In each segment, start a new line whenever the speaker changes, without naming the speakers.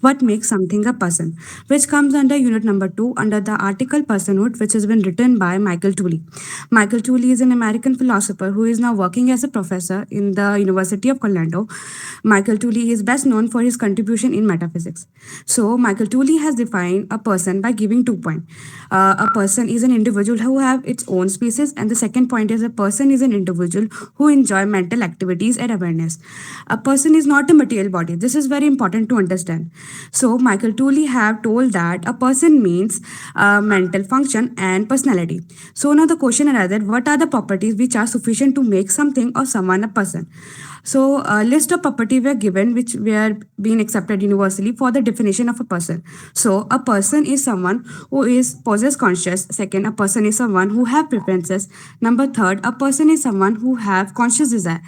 What makes something a person, which comes under unit number 2 under the article Personhood, which has been written by Michael Tooley. Michael Tooley is an American philosopher who is now working as a professor in the University of Colorado. Michael Tooley is best known for his contribution in metaphysics. So Michael Tooley has defined a person by giving 2 points. A person is an individual who have its own species, and the second point is a person is an individual who enjoy mental activities and awareness. A person is not a material body. This is very important to understand. So Michael Tooley have told that a person means mental function and personality. So now the question arises: what are the properties which are sufficient to make something or someone a person? So a list of properties were given which were being accepted universally for the definition of a person. So a person is someone who is possess conscious. Second, a person is someone who have preferences. Number third, a person is someone who have conscious desire.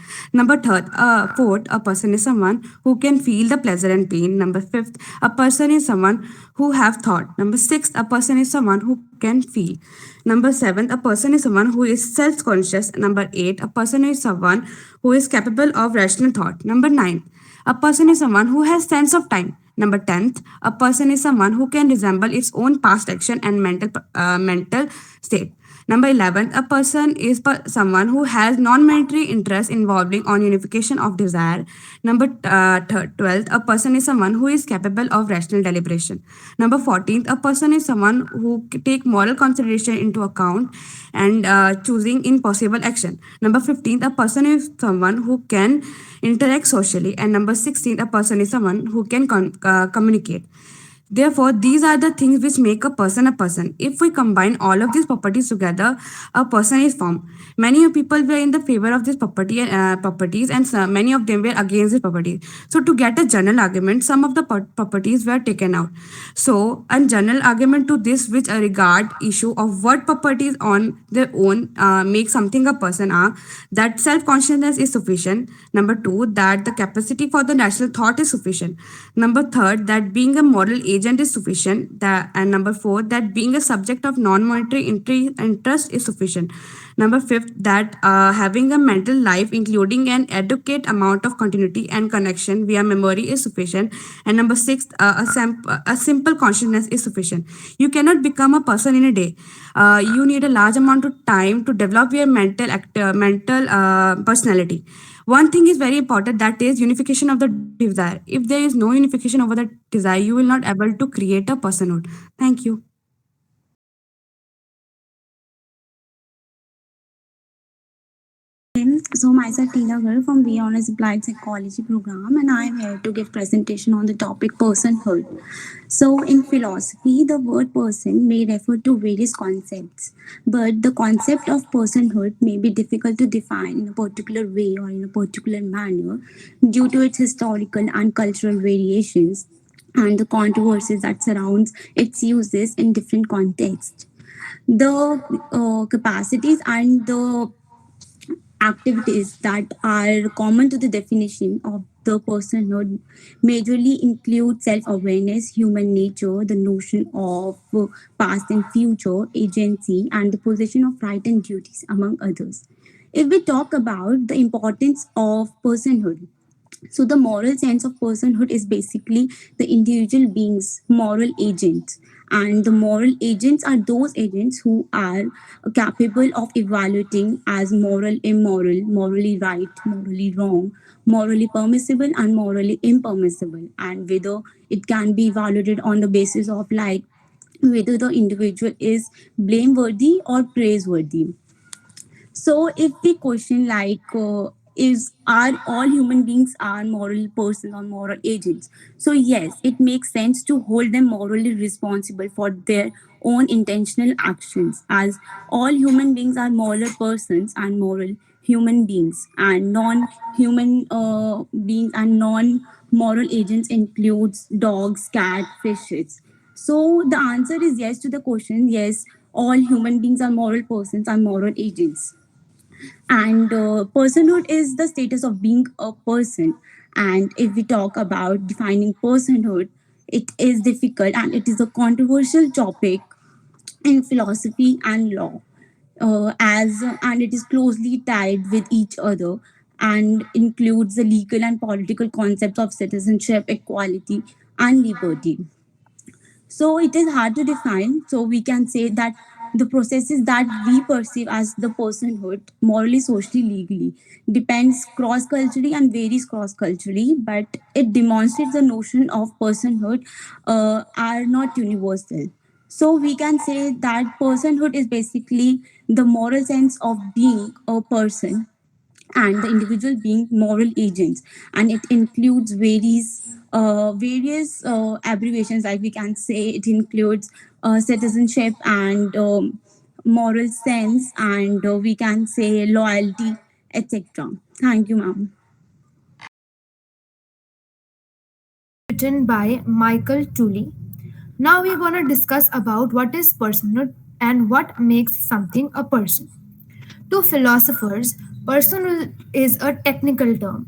Fourth, a person is someone who can feel the pleasure and pain. Number fifth, a person is someone who have thought. Number six, a person is someone who can feel. Number seven, a person is someone who is self-conscious. Number eight, a person is someone who is capable of rational thought. Number nine, a person is someone who has sense of time. Number 10th, a person is someone who can resemble its own past action and mental state. Number 11, a person is someone who has non-monetary interest involving on unification of desire. Number 12th, a person is someone who is capable of rational deliberation. Number 14th, a person is someone who take moral consideration into account and choosing in possible action. Number 15th, a person is someone who can interact socially. And number 16th, a person is someone who can communicate. Therefore, these are the things which make a person a person. If we combine all of these properties together, a person is formed. Many people were in the favor of this properties, and many of them were against this property. So, to get a general argument, some of the properties were taken out. So, a general argument to this, which regard issue of what properties on their own make something a person are, that self consciousness is sufficient. Number two, that the capacity for the national thought is sufficient. Number third, that being a moral agent is sufficient. And number four, that being a subject of non-monetary interest is sufficient. Number fifth, that having a mental life including an adequate amount of continuity and connection via memory is sufficient. And number six, a simple consciousness is sufficient. You cannot become a person in a day. You need a large amount of time to develop your mental personality. One thing is very important, that is unification of the desire. If there is no unification over the desire, you will not able to create a personhood. Thank you.
So myself Tina Garg from B.A Hons Applied Psychology program, and I am here to give presentation on the topic personhood. So in philosophy, the word person may refer to various concepts, but the concept of personhood may be difficult to define in a particular way or in a particular manner due to its historical and cultural variations and the controversies that surrounds its uses in different contexts. The capacities and the activities that are common to the definition of the personhood majorly include self-awareness, human nature, the notion of past and future, agency, and the possession of right and duties, among others. If we talk about the importance of personhood, so the moral sense of personhood is basically the individual being's moral agents. And the moral agents are those agents who are capable of evaluating as moral, immoral, morally right, morally wrong, morally permissible, and morally impermissible. And whether it can be evaluated on the basis of like whether the individual is blameworthy or praiseworthy. So if we question like is are all human beings are moral persons or moral agents? So yes, it makes sense to hold them morally responsible for their own intentional actions, as all human beings are moral persons and moral human beings, and non-human beings and non-moral agents includes dogs, cats, fishes. So the answer is yes to the question. Yes, all human beings are moral persons and moral agents. And personhood is the status of being a person. And if we talk about defining personhood, it is difficult and it is a controversial topic in philosophy and law, as and it is closely tied with each other and includes the legal and political concepts of citizenship, equality, and liberty. So it is hard to define. So we can say that the processes that we perceive as the personhood, morally, socially, legally, depends cross culturally and varies cross culturally, but it demonstrates the notion of personhood are not universal. So we can say that personhood is basically the moral sense of being a person and the individual being moral agents, and it includes various abbreviations, like we can say it includes citizenship and moral sense, and we can say loyalty, etc. Thank you, ma'am.
Written by Michael Tooley. Now we're going to discuss about what is personhood and what makes something a person. To philosophers, personhood is a technical term.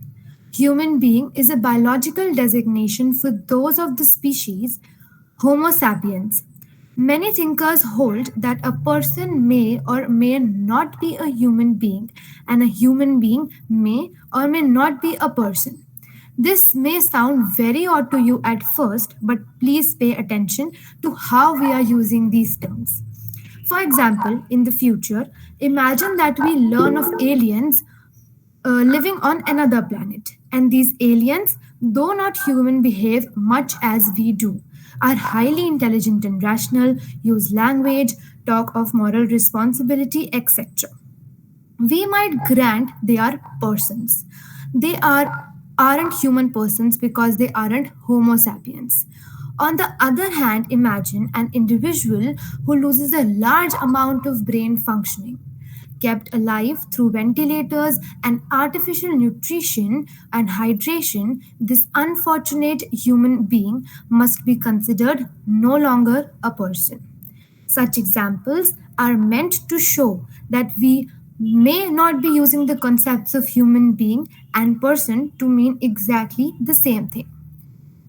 Human being is a biological designation for those of the species Homo sapiens. Many thinkers hold that a person may or may not be a human being, and a human being may or may not be a person. This may sound very odd to you at first, but please pay attention to how we are using these terms. For example, in the future, imagine that we learn of aliens living on another planet, and these aliens, though not human, behave much as we do, are highly intelligent and rational, use language, talk of moral responsibility, etc. We might grant they are persons. They aren't human persons because they aren't Homo sapiens. On the other hand, imagine an individual who loses a large amount of brain functioning. Kept alive through ventilators and artificial nutrition and hydration, this unfortunate human being must be considered no longer a person. Such examples are meant to show that we may not be using the concepts of human being and person to mean exactly the same thing.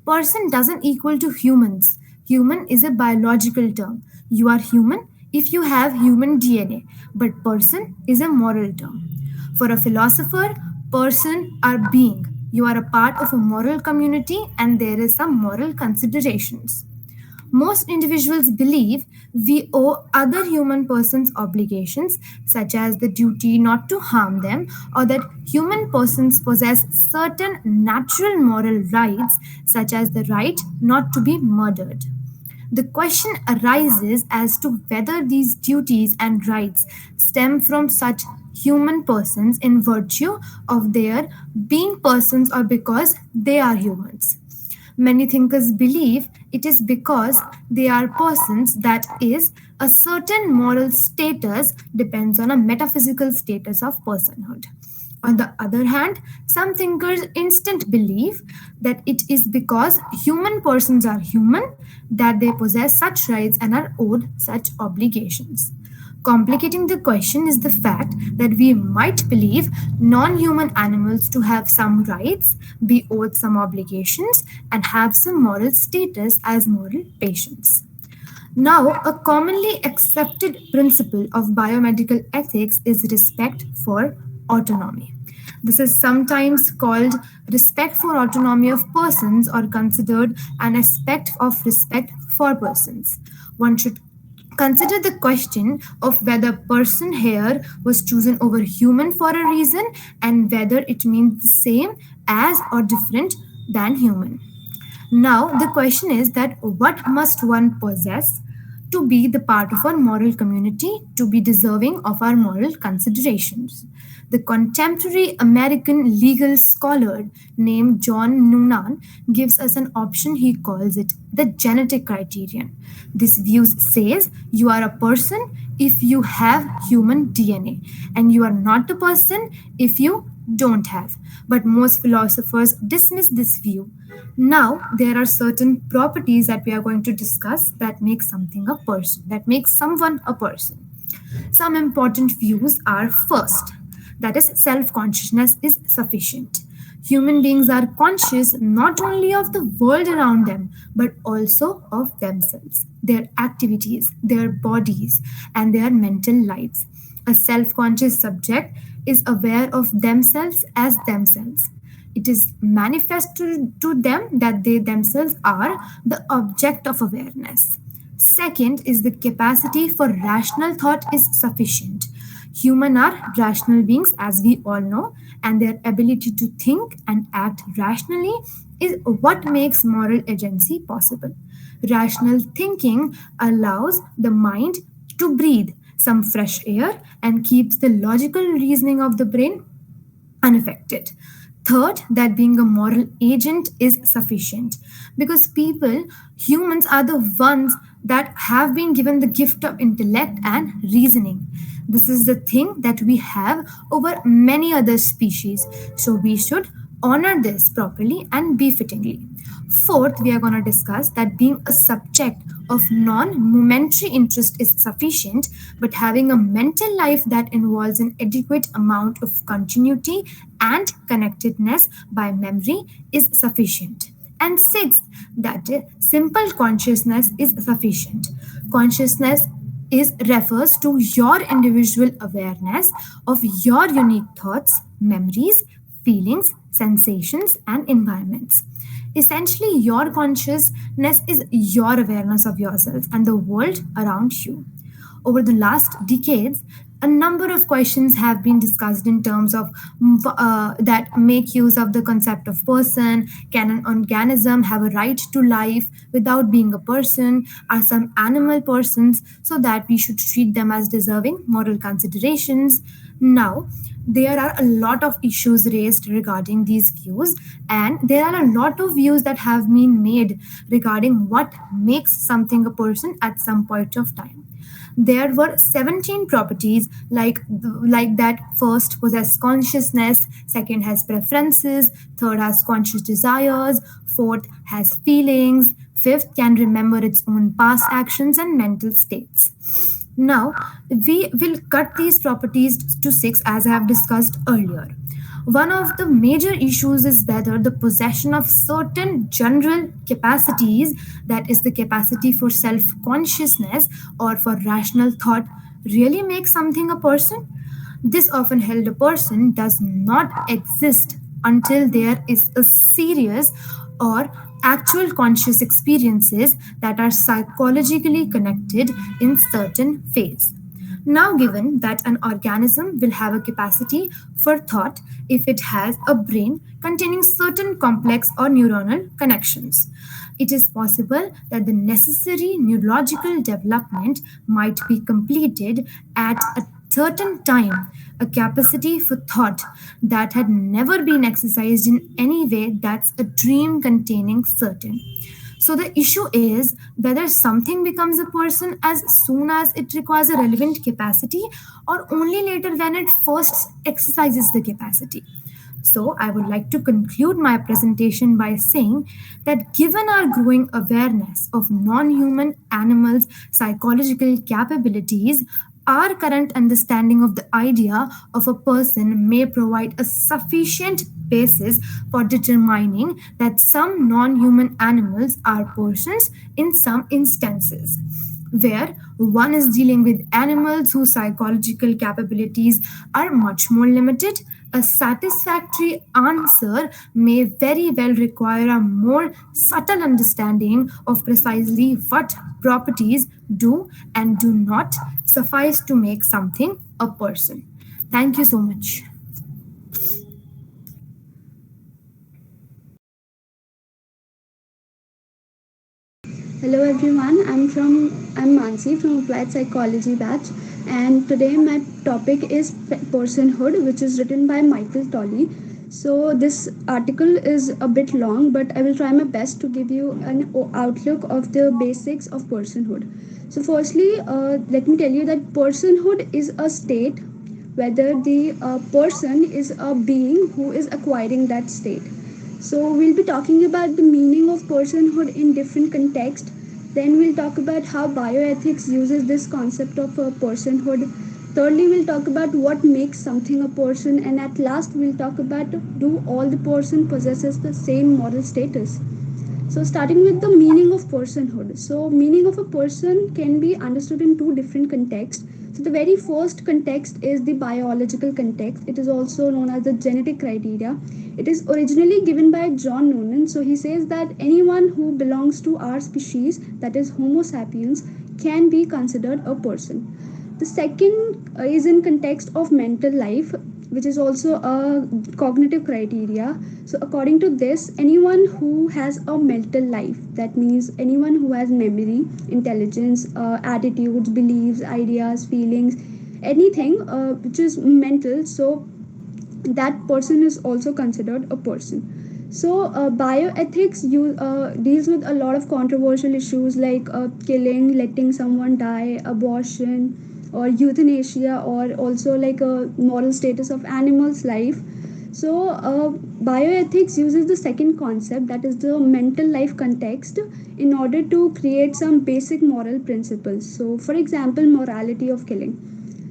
Person doesn't equal to humans. Human is a biological term. You are human if you have human DNA, but person is a moral term. For a philosopher, person are being. You are a part of a moral community and there is some moral considerations. Most individuals believe we owe other human persons obligations, such as the duty not to harm them, or that human persons possess certain natural moral rights, such as the right not to be murdered. The question arises as to whether these duties and rights stem from such human persons in virtue of their being persons or because they are humans. Many thinkers believe it is because they are persons, that is, a certain moral status depends on a metaphysical status of personhood. On the other hand, some thinkers instant believe that it is because human persons are human that they possess such rights and are owed such obligations. Complicating the question is the fact that we might believe non human animals to have some rights, be owed some obligations, and have some moral status as moral patients. Now, a commonly accepted principle of biomedical ethics is respect for autonomy. This is sometimes called respect for autonomy of persons or considered an aspect of respect for persons. One should consider the question of whether person here was chosen over human for a reason and whether it means the same as or different than human. Now, the question is that what must one possess to be the part of our moral community, to be deserving of our moral considerations? The contemporary American legal scholar named John Noonan gives us an option. He calls it the genetic criterion. This view says you are a person if you have human DNA, and you are not a person if you don't have. But most philosophers dismiss this view. Now, there are certain properties that we are going to discuss that make something a person, that makes someone a person. Some important views are first, that is, self consciousness is sufficient. Human beings are conscious not only of the world around them, but also of themselves, their activities, their bodies, and their mental lives. A self conscious subject is aware of themselves as themselves. It is manifest to them that they themselves are the object of awareness. Second is the capacity for rational thought is sufficient. Human are rational beings, as we all know, and their ability to think and act rationally is what makes moral agency possible. Rational thinking allows the mind to breathe some fresh air and keeps the logical reasoning of the brain unaffected. Third, that being a moral agent is sufficient because humans, are the ones that have been given the gift of intellect and reasoning. This is the thing that we have over many other species, so we should honor this properly and befittingly. Fourth, we are going to discuss that being a subject of non momentary interest is sufficient, but having a mental life that involves an adequate amount of continuity and connectedness by memory is sufficient. And sixth, that simple consciousness is sufficient. Consciousness is refers to your individual awareness of your unique thoughts, memories, feelings, sensations, and environments. Essentially, your consciousness is your awareness of yourself and the world around you. Over the last decades, a number of questions have been discussed in terms of that make use of the concept of person. Can an organism have a right to life without being a person? Are some animal persons so that we should treat them as deserving moral considerations? Now, there are a lot of issues raised regarding these views, and there are a lot of views that have been made regarding what makes something a person at some point of time. There were 17 properties like that. First possess consciousness, second has preferences, third has conscious desires, fourth has feelings, fifth can remember its own past actions and mental states. Now, we will cut these properties to six as I have discussed earlier. One of the major issues is whether the possession of certain general capacities, that is, the capacity for self consciousness or for rational thought, really makes something a person. This often held a person does not exist until there is a serious or actual conscious experiences that are psychologically connected in certain phase. Now, given that an organism will have a capacity for thought if it has a brain containing certain complex or neuronal connections, it is possible that the necessary neurological development might be completed at a certain time, a capacity for thought that had never been exercised in any way. That's a dream containing certain. So the issue is whether something becomes a person as soon as it requires a relevant capacity or only later when it first exercises the capacity. So, I would like to conclude my presentation by saying that given our growing awareness of non human animals' psychological capabilities, our current understanding of the idea of a person may provide a sufficient basis for determining that some non human animals are persons in some instances where one is dealing with animals whose psychological capabilities are much more limited. A satisfactory answer may very well require a more subtle understanding of precisely what properties do and do not suffice to make something a person. Thank you so much.
Hello everyone, I'm Mansi from Applied Psychology batch, and today my topic is Personhood, which is written by Michael Tolley. So this article is a bit long, but I will try my best to give you an outlook of the basics of personhood. So firstly, let me tell you that personhood is a state, whether the person is a being who is acquiring that state. So we'll be talking about the meaning of personhood in different contexts. Then we'll talk about how bioethics uses this concept of personhood. Thirdly, we'll talk about what makes something a person, and at last we'll talk about do all the person possesses the same moral status. So starting with the meaning of personhood. So meaning of a person can be understood in two different contexts. So
So the very first context is the biological context. It is also known as the genetic criteria. It is originally given by John Noonan. So he says that anyone who belongs to our species, that is Homo sapiens, can be considered a person. The second is in context of mental life, which is also a cognitive criteria. So according to this, anyone who has a mental life, that means anyone who has memory, intelligence, attitudes, beliefs, ideas, feelings, anything which is mental, so that person is also considered a person. So bioethics deals with a lot of controversial issues like killing, letting someone die, abortion, or euthanasia, or also like a moral status of animals life. So bioethics uses the second concept, that is the mental life context, in order to create some basic moral principles. So for example, morality of killing.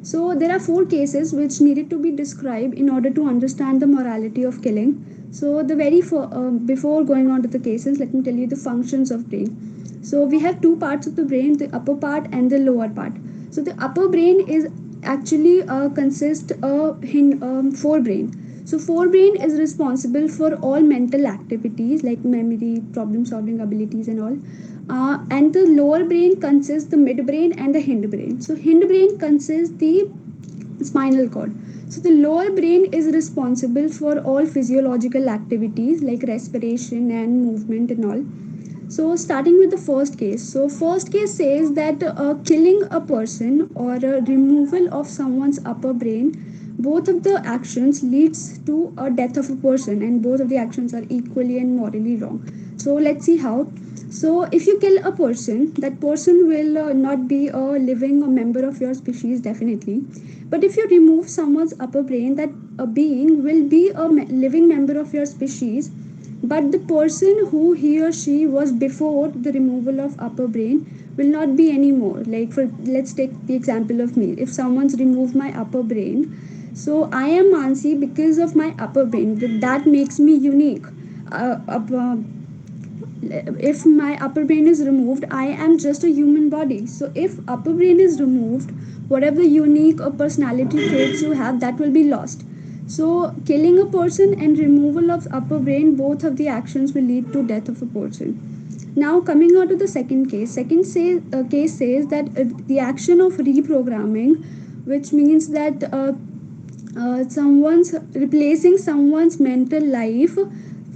So there are four cases which needed to be described in order to understand the morality of killing. So before going on to the cases, let me tell you the functions of brain. So we have two parts of the brain, the upper part and the lower part. So the upper brain is actually consists forebrain. So forebrain is responsible for all mental activities like memory, problem solving abilities and all. And the lower brain consists the midbrain and the hindbrain. So hindbrain consists the spinal cord. So the lower brain is responsible for all physiological activities like respiration and movement and all. So starting with the first case. So first case says that killing a person or a removal of someone's upper brain, both of the actions leads to a death of a person, and both of the actions are equally and morally wrong. So let's see how. So if you kill a person, that person will not be a living member of your species definitely. But if you remove someone's upper brain, that a being will be a living member of your species, but the person who he or she was before the removal of upper brain will not be anymore. Like for let's take the example of me. If someone's removed my upper brain, so I am Mansi because of my upper brain. That makes me unique. Uh, uh, if my upper brain is removed, I am just a human body. So if upper brain is removed, whatever unique or personality traits you have, that will be lost. So killing a person and removal of upper brain, both of the actions will lead to death of a person. Now coming on to the second case. Case says that the action of reprogramming, which means that someone's replacing someone's mental life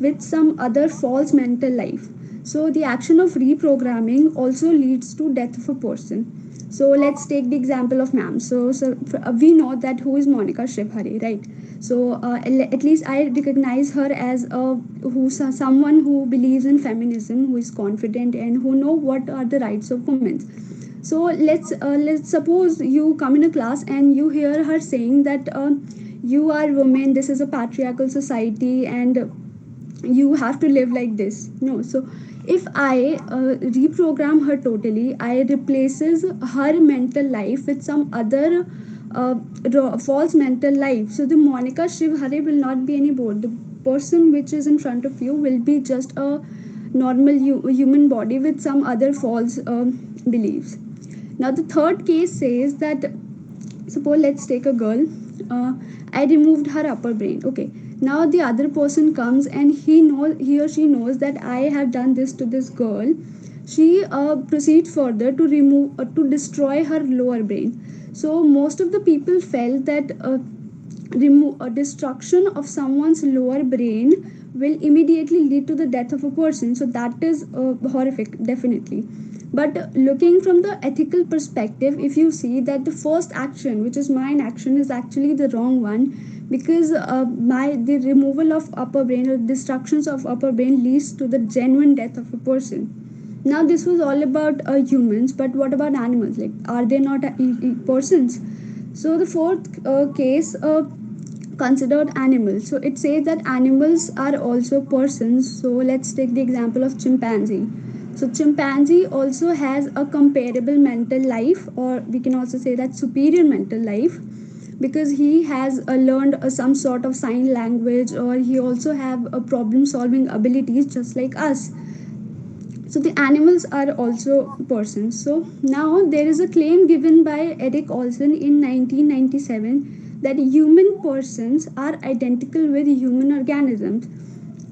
with some other false mental life. So the action of reprogramming also leads to death of a person. So let's take the example of ma'am. We know that who is Monica Shivhare, right? So at least I recognize her as someone who believes in feminism, who is confident and who know what are the rights of women. So let's suppose you come in a class and you hear her saying that you are women, this is a patriarchal society, and you have to live like this. No. So if I reprogram her totally, I replaces her mental life with some other false mental life. So the Monica Shivhare will not be anymore. The person which is in front of you will be just a normal human body with some other false beliefs. Now the third case says that, suppose let's take a girl. I removed her upper brain. Okay. Now the other person comes and he or she knows that I have done this to this girl. She proceeds further to remove to destroy her lower brain. So most of the people felt that remove a destruction of someone's lower brain will immediately lead to the death of a person. So that is horrific, definitely. But looking from the ethical perspective, if you see that the first action, which is mine action, is actually the wrong one, because my the removal of upper brain or destructions of upper brain leads to the genuine death of a person. Now this was all about humans, but what about animals? Like, are they not persons? So the fourth case considered animals. So it says that animals are also persons. So let's take the example of chimpanzee. So chimpanzee also has a comparable mental life, or we can also say that superior mental life, because he has learned some sort of sign language, or he also have a problem solving abilities just like us. So the animals are also persons. So now there is a claim given by Eric Olson in 1997 that human persons are identical with human organisms.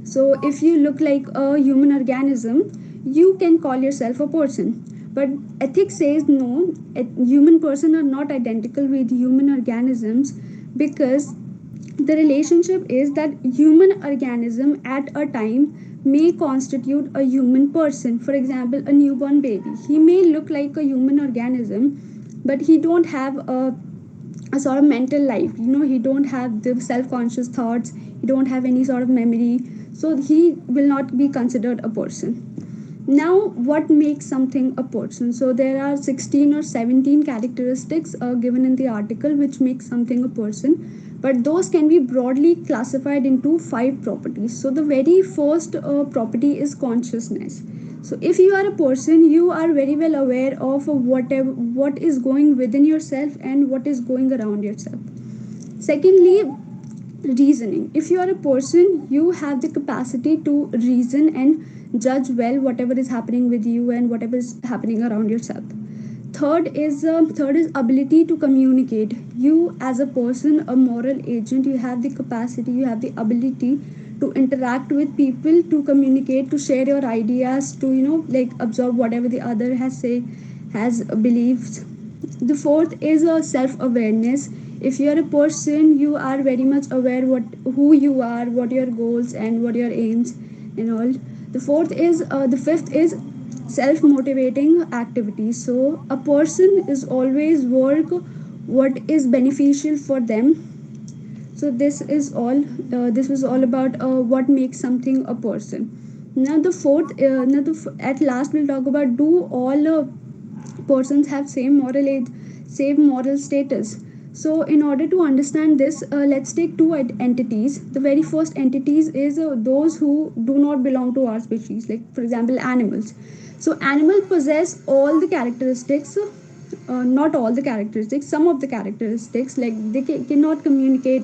So if you look like a human organism, you can call yourself a person. But ethics says no, human person are not identical with human organisms, because the relationship is that human organism at a time may constitute a human person. For example, a newborn baby, he may look like a human organism, but he don't have a sort of mental life. He don't have the self-conscious thoughts, he don't have any sort of memory, so he will not be considered a person. Now, what makes something a person? So there are 16 or 17 characteristics given in the article which makes something a person, but those can be broadly classified into 5 properties. So the very first property is consciousness. So if you are a person, you are very well aware of what is going within yourself and what is going around yourself. Secondly, reasoning. If you are a person, you have the capacity to reason and judge well whatever is happening with you and whatever is happening around yourself. Third is ability to communicate. You as a person, a moral agent, you have the capacity, you have the ability to interact with people, to communicate, to share your ideas, to like absorb whatever the other has beliefs. The fourth is a self awareness. If you are a person, you are very much aware what who you are, what your goals and what your aims and all. The fifth is self motivating activities. So a person is always work what is beneficial for them. So this was all about what makes something a person. At last we'll talk about, do all persons have same moral status. So in order to understand this, let's take two entities. The very first entities is those who do not belong to our species, like for example animals. So animals possess all the characteristics, not all the characteristics, some of the characteristics, like they cannot communicate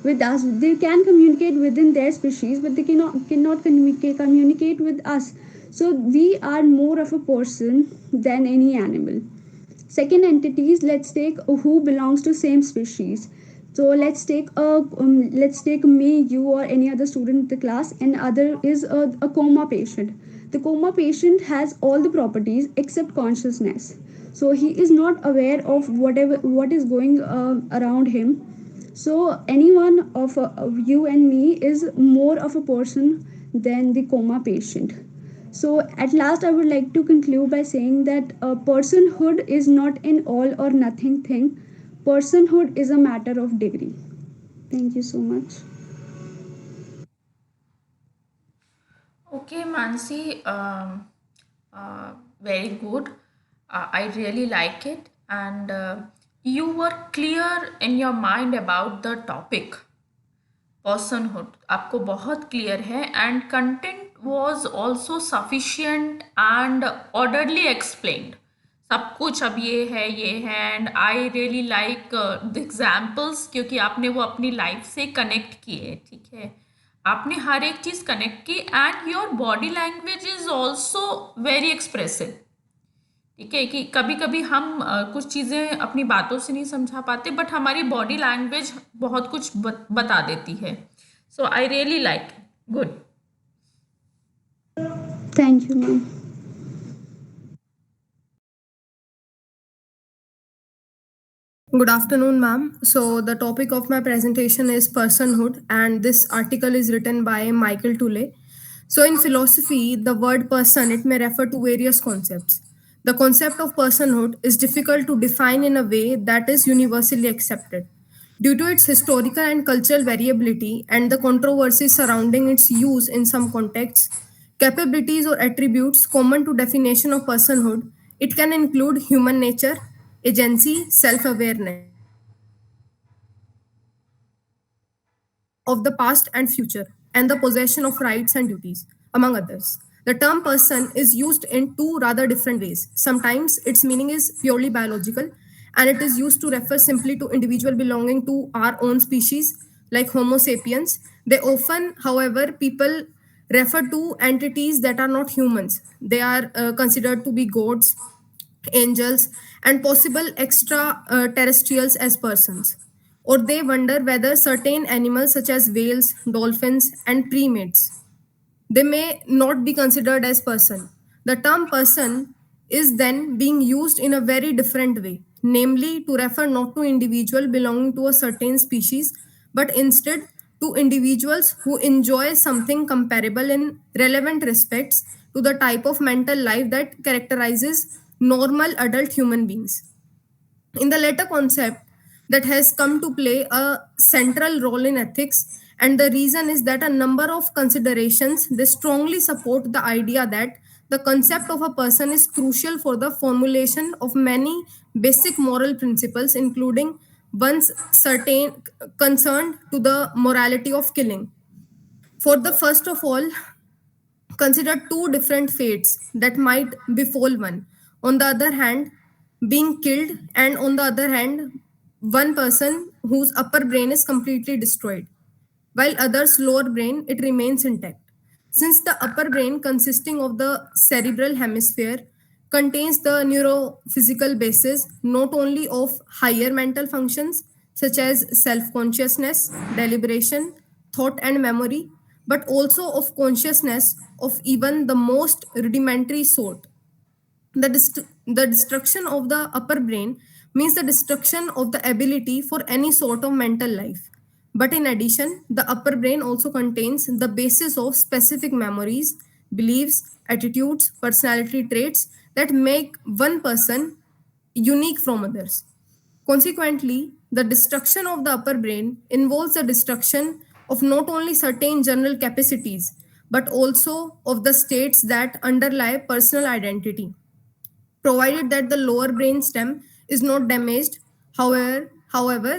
with us. They can communicate within their species, but they cannot communicate with us. So we are more of a person than any animal. Second entities, let's take who belongs to same species. So let's take me, you, or any other student in the class, and other is a coma patient. The coma patient has all the properties except consciousness. So he is not aware of what is going around him. So anyone of you and me is more of a person than the coma patient. So at last, I would like to conclude by saying that personhood is not an all or nothing thing. Personhood is a matter of degree. Thank you so much.
Okay, Mansi, very good. I really like it. And you were clear in your mind about the topic, personhood. आपको बहुत clear है, and content was also sufficient and orderly explained. सब कुछ अब ये है, and I really like the examples, क्योंकि आपने वो अपनी लाइफ से कनेक्ट किए, ठीक है, आपने हर एक चीज़ कनेक्ट की, and your body language is also very expressive, ठीक है, कि कभी कभी हम कुछ चीज़ें अपनी बातों से नहीं समझा पाते, बट हमारी बॉडी लैंग्वेज बहुत कुछ बता देती है. So I really like. Good.
Thank you, ma'am.
Good afternoon, ma'am. So, the topic of my presentation is personhood, and this article is written by Michael Toole. So, in philosophy, the word person, it may refer to various concepts. The concept of personhood is difficult to define in a way that is universally accepted. Due to its historical and cultural variability and the controversies surrounding its use in some contexts, capabilities or attributes common to definition of personhood, it can include human nature, agency, self-awareness of the past and future, and the possession of rights and duties, among others. The term person is used in two rather different ways. Sometimes its meaning is purely biological, and it is used to refer simply to individual belonging to our own species, like Homo sapiens. They often, however, people refer to entities that are not humans. They are considered to be gods, angels, and possible extra terrestrials as persons. Or they wonder whether certain animals, such as whales, dolphins, and primates, they may not be considered as person. The term person is then being used in a very different way, namely to refer not to individual belonging to a certain species, but instead to individuals who enjoy something comparable in relevant respects to the type of mental life that characterizes normal adult human beings. In the latter concept that has come to play a central role in ethics, and the reason is that a number of considerations they strongly support the idea that the concept of a person is crucial for the formulation of many basic moral principles, including one's certain concerned to the morality of killing. For the first of all, consider two different fates that might befall one. On the other hand, being killed, and on the other hand, one person whose upper brain is completely destroyed, while others' lower brain it remains intact. Since the upper brain, consisting of the cerebral hemisphere, contains the neurophysical basis not only of higher mental functions such as self consciousness, deliberation, thought, and memory, but also of consciousness of even the most rudimentary sort. The destruction of the upper brain means the destruction of the ability for any sort of mental life. But in addition, the upper brain also contains the basis of specific memories, beliefs, attitudes, personality traits that make one person unique from others. Consequently, the destruction of the upper brain involves the destruction of not only certain general capacities, but also of the states that underlie personal identity, provided that the lower brain stem is not damaged. However,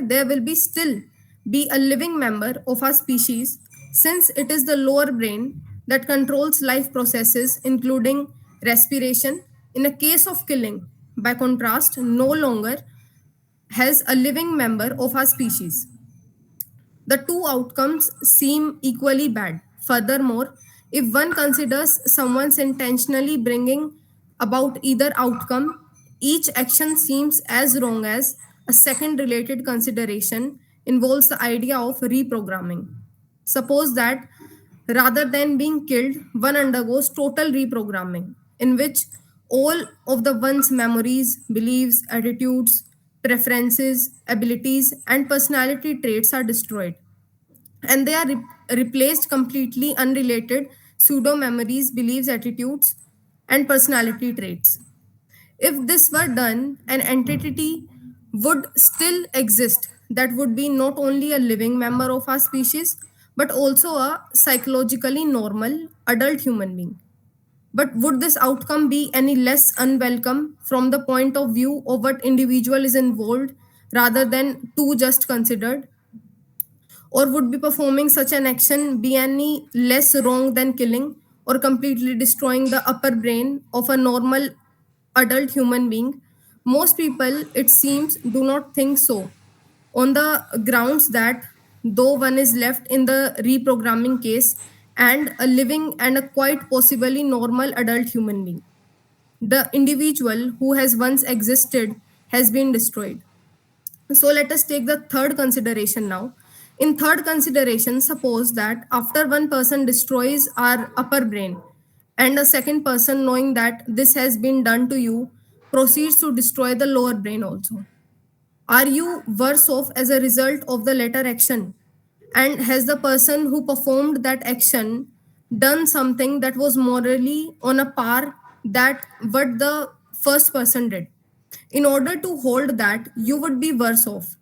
there will be still be a living member of our species, since it is the lower brain that controls life processes, including respiration. In a case of killing, by contrast, no longer has a living member of our species. The two outcomes seem equally bad. Furthermore, if one considers someone's intentionally bringing about either outcome, each action seems as wrong as a second related consideration involves the idea of reprogramming. Suppose that rather than being killed, one undergoes total reprogramming, in which all of the one's memories, beliefs, attitudes, preferences, abilities, and personality traits are destroyed, and they are replaced completely unrelated pseudo memories, beliefs, attitudes, and personality traits. If this were done, an entity would still exist that would be not only a living member of our species, but also a psychologically normal adult human being. But would this outcome be any less unwelcome from the point of view of what individual is involved rather than two just considered? Or would be performing such an action be any less wrong than killing or completely destroying the upper brain of a normal adult human being? Most people, it seems, do not think so, on the grounds that though one is left in the reprogramming case and a living and a quite possibly normal adult human being, the individual who has once existed has been destroyed. So let us take the third consideration now. In third consideration, suppose that after one person destroys our upper brain, and a second person, knowing that this has been done to you, proceeds to destroy the lower brain also. Are you worse off as a result of the latter action? And has the person who performed that action done something that was morally on a par that what the first person did? In order to hold that, you would be worse off.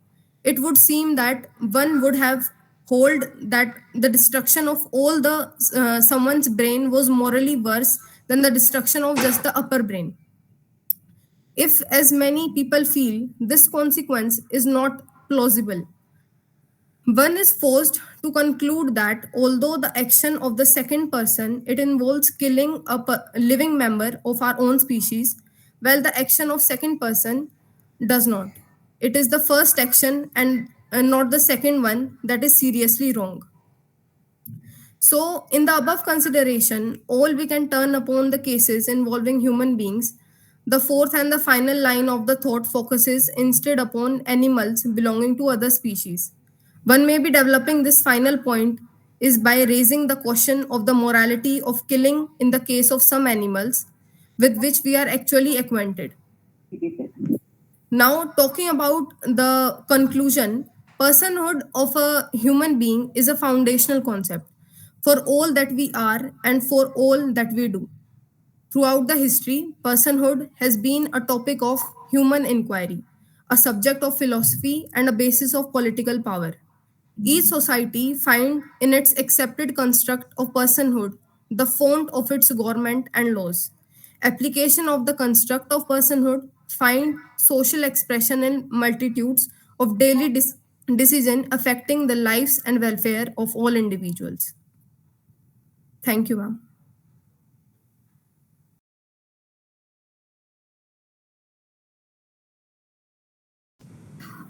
It would seem that one would have hold that the destruction of all the someone's brain was morally worse than the destruction of just the upper brain. If, as many people feel, this consequence is not plausible, one is forced to conclude that although the action of the second person it involves killing a living member of our own species, while the action of second person does not. It is the first action and not the second one that is seriously wrong.
So, in the above consideration, all we can turn upon the cases involving human beings. The fourth and the final line of the thought focuses instead upon animals belonging to other species. One may be developing this final point is by raising the question of the morality of killing in the case of some animals with which we are actually acquainted. Now, talking about the conclusion, personhood of a human being is a foundational concept for all that we are and for all that we do. Throughout the history, personhood has been a topic of human inquiry, a subject of philosophy, and a basis of political power. Each society finds in its accepted construct of personhood the font of its government and laws. Application of the construct of personhood find social expression in multitudes of daily decision affecting the lives and welfare of all individuals. Thank you, ma'am.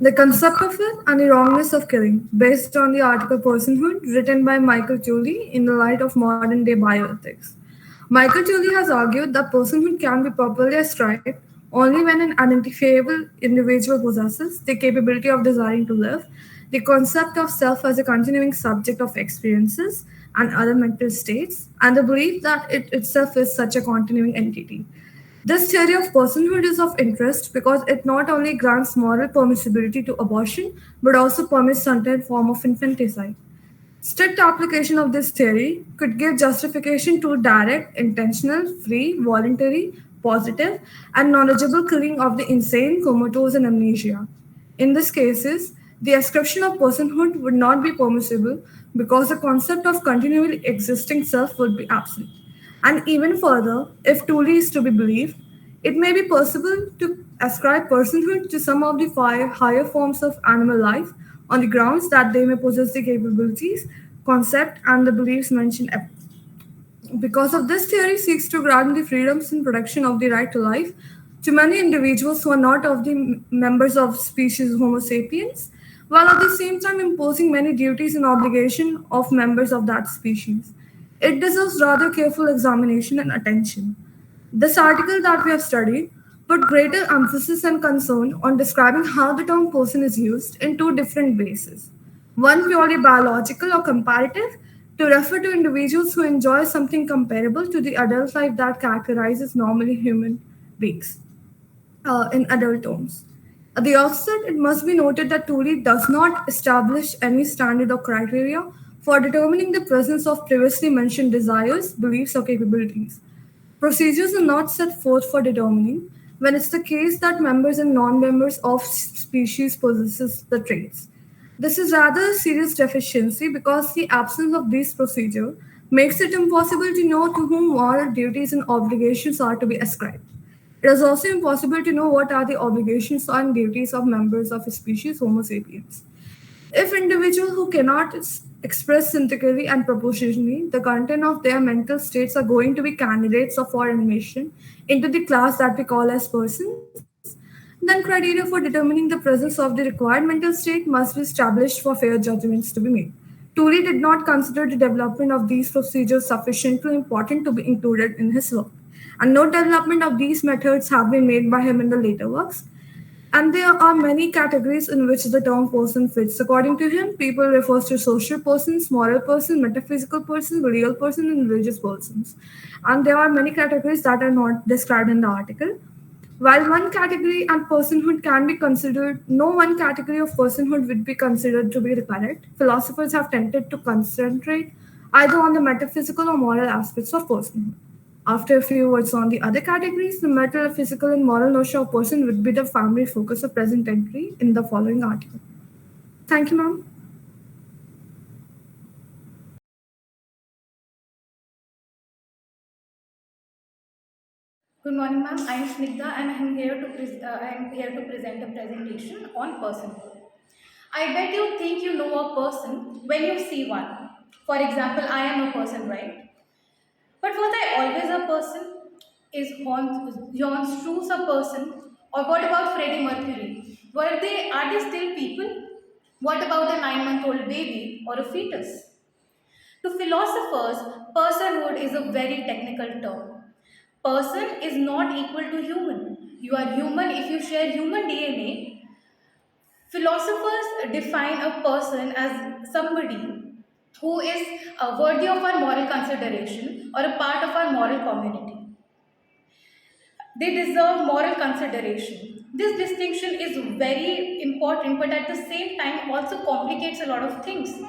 The Concept of It and the Wrongness of Killing, based on the article Personhood, written by Michael Tooley in the light of modern day bioethics. Michael Tooley has argued that personhood can be properly ascribed only when an identifiable individual possesses the capability of desiring to live, the concept of self as a continuing subject of experiences and other mental states, and the belief that it itself is such a continuing entity. This theory of personhood is of interest because it not only grants moral permissibility to abortion but also permits certain form of infanticide. Strict application of this theory could give justification to direct, intentional, free, voluntary, positive, and knowledgeable killing of the insane, comatose, and amnesia. In these cases, the ascription of personhood would not be permissible because the concept of continually existing self would be absent. And even further, if Tooley is to be believed, it may be possible to ascribe personhood to some of the five higher forms of animal life on the grounds that they may possess the capabilities, concept, and the beliefs mentioned above. Because of this theory seeks to grant the freedoms and protection of the right to life to many individuals who are not of the members of species Homo sapiens, while at the same time imposing many duties and obligations of members of that species. It deserves rather careful examination and attention. This article that we have studied put greater emphasis and concern on describing how the term person is used in two different bases. One purely biological or comparative to refer to individuals who enjoy something comparable to the adult life that characterizes normally human beings in adult terms. At the outset, it must be noted that Tooley does not establish any standard or criteria for determining the presence of previously mentioned desires, beliefs, or capabilities. Procedures are not set forth for determining when it's the case that members and non-members of species possesses the traits. This is rather a serious deficiency because the absence of this procedure makes it impossible to know to whom moral duties and obligations are to be ascribed. It is also impossible to know what are the obligations and duties of members of a species Homo sapiens. If individuals who cannot express synthetically and proportionally the content of their mental states are going to be candidates for admission into the class that we call as persons, then criteria for determining the presence of the required mental state must be established for fair judgments to be made. Tooley did not consider the development of these procedures sufficiently important to be included in his work, and no development of these methods have been made by him in the later works. And there are many categories in which the term person fits. According to him, people refers to social persons, moral person, metaphysical person, real person, and religious persons. And there are many categories that are not described in the article. While one category and personhood can be considered, no one category of personhood would be considered to be correct. Philosophers have tended to concentrate either on the metaphysical or moral aspects of personhood. After a few words on the other categories, the metaphysical and moral notion of person would be the primary focus of present entry in the following article. Thank you, ma'am.
Good morning, ma'am. I am Nikita, and I am here to present a presentation on personhood. I bet you think you know a person when you see one. For example, I am a person, right? But was I always a person? Is John Struess a person? Or what about Freddie Mercury? Are they still people? What about a 9-month-old baby or a fetus? To philosophers, personhood is a very technical term. Person is not equal to human. You are human if you share human DNA. Philosophers define a person as somebody who is worthy of our moral consideration or a part of our moral community. They deserve moral consideration. This distinction is very important, but at the same time also complicates a lot of things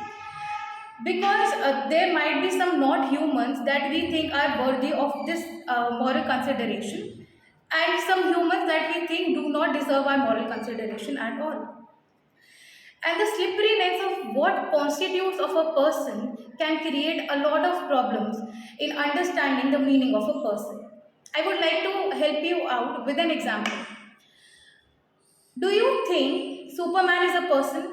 because there might be some not humans that we think are worthy of this moral consideration, and some humans that we think do not deserve our moral consideration at all. And the slipperiness of what constitutes of a person can create a lot of problems in understanding the meaning of a person. I would like to help you out with an example. Do you think Superman is a person?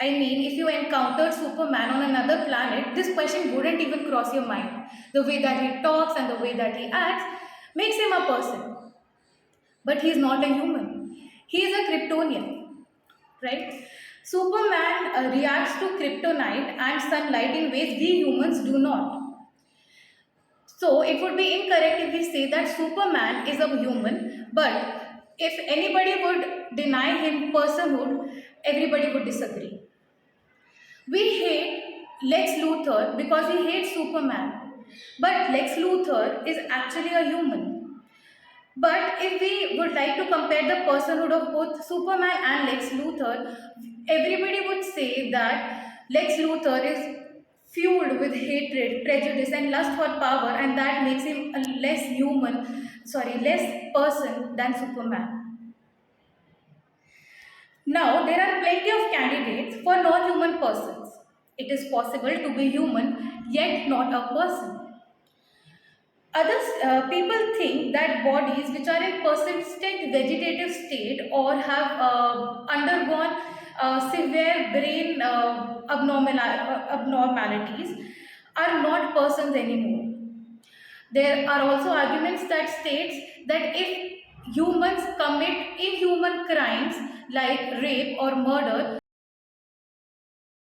I mean, if you encountered Superman on another planet, this question wouldn't even cross your mind. The way that he talks and the way that he acts makes him a person. But he is not a human. He is a Kryptonian, right? Superman reacts to kryptonite and sunlight in ways we humans do not. So it would be incorrect if we say that Superman is a human, but if anybody would deny him personhood, everybody would disagree. We hate Lex Luthor because he hates Superman, but Lex Luthor is actually a human. But if we would like to compare the personhood of both Superman and Lex Luthor, everybody would say that Lex Luthor is fueled with hatred, prejudice, and lust for power, and that makes him a less person than Superman. Now, there are plenty of candidates for non human persons. It is possible to be human yet not a person. Others, people think that bodies which are in persistent vegetative state or have undergone severe brain abnormalities are not persons anymore. There are also arguments that states that if humans commit inhuman crimes like rape or murder,